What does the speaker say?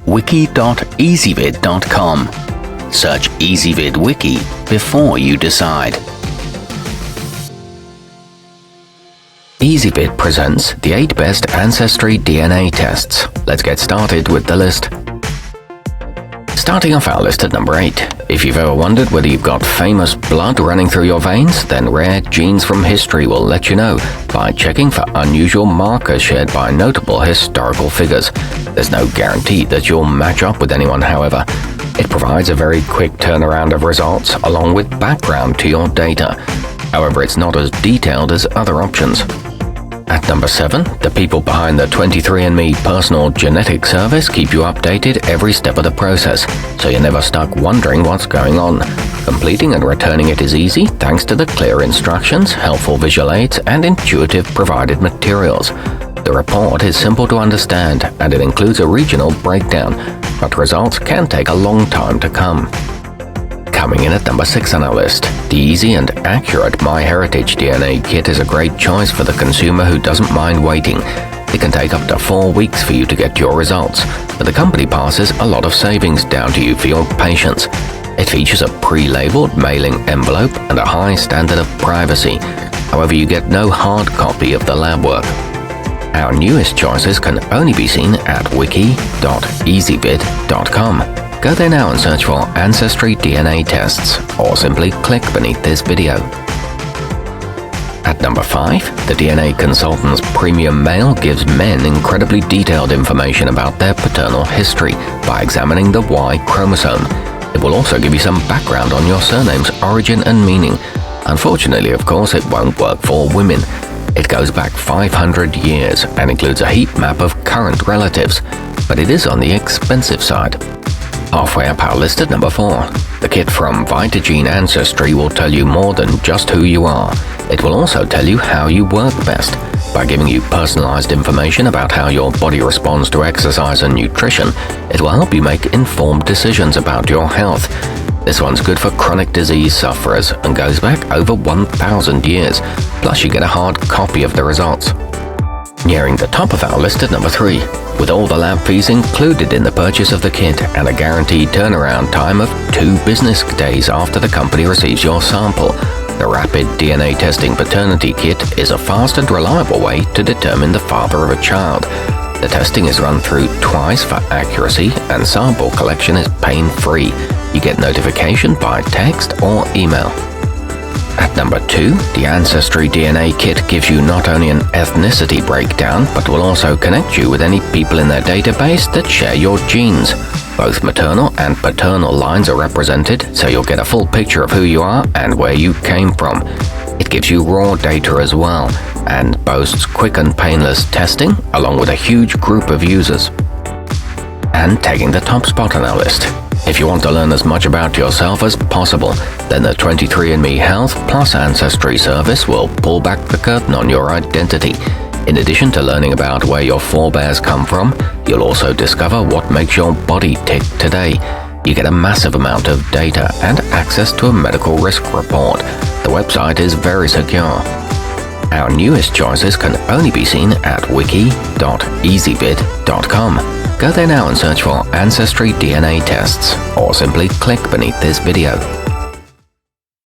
wiki.ezvid.com. Search Ezvid Wiki before you decide. Ezvid presents the 8 best Ancestry DNA tests. Let's get started with the list. Starting off our list at number 8. If you've ever wondered whether you've got famous blood running through your veins, then Rare Genes from History will let you know by checking for unusual markers shared by notable historical figures. There's no guarantee that you'll match up with anyone, however. It provides a very quick turnaround of results along with background to your data. However, it's not as detailed as other options. At number 7, the people behind the 23andMe personal genetic service keep you updated every step of the process, so you're never stuck wondering what's going on. Completing and returning it is easy thanks to the clear instructions, helpful visual aids, and intuitive provided materials. The report is simple to understand, and it includes a regional breakdown, but results can take a long time to come. Coming in at number 6 on our list, the easy and accurate MyHeritage DNA kit is a great choice for the consumer who doesn't mind waiting. It can take up to 4 weeks for you to get your results, but the company passes a lot of savings down to you for your patience. It features a pre-labeled mailing envelope and a high standard of privacy. However, you get no hard copy of the lab work. Our newest choices can only be seen at wiki.ezvid.com. Go there now and search for Ancestry DNA tests, or simply click beneath this video. At number 5, the DNA Consultant's Premium Mail gives men incredibly detailed information about their paternal history by examining the Y chromosome. It will also give you some background on your surname's origin and meaning. Unfortunately, of course, it won't work for women. It goes back 500 years and includes a heat map of current relatives, but it is on the expensive side. Halfway up our list at number 4. The kit from Vitagene Ancestry will tell you more than just who you are. It will also tell you how you work best. By giving you personalized information about how your body responds to exercise and nutrition, it will help you make informed decisions about your health. This one's good for chronic disease sufferers and goes back over 1,000 years. Plus you get a hard copy of the results. Nearing the top of our list at number 3, with all the lab fees included in the purchase of the kit and a guaranteed turnaround time of 2 business days after the company receives your sample. The Rapid DNA Testing Paternity Kit is a fast and reliable way to determine the father of a child. The testing is run through twice for accuracy and sample collection is pain-free. You get notification by text or email. At number 2, the Ancestry DNA Kit gives you not only an ethnicity breakdown, but will also connect you with any people in their database that share your genes. Both maternal and paternal lines are represented, so you'll get a full picture of who you are and where you came from. It gives you raw data as well, and boasts quick and painless testing, along with a huge group of users. And taking the top spot on our list. If you want to learn as much about yourself as possible, then the 23andMe Health Plus Ancestry service will pull back the curtain on your identity. In addition to learning about where your forebears come from, you'll also discover what makes your body tick today. You get a massive amount of data and access to a medical risk report. The website is very secure. Our newest choices can only be seen at wiki.ezvid.com. Go there now and search for Ancestry DNA tests, or simply click beneath this video.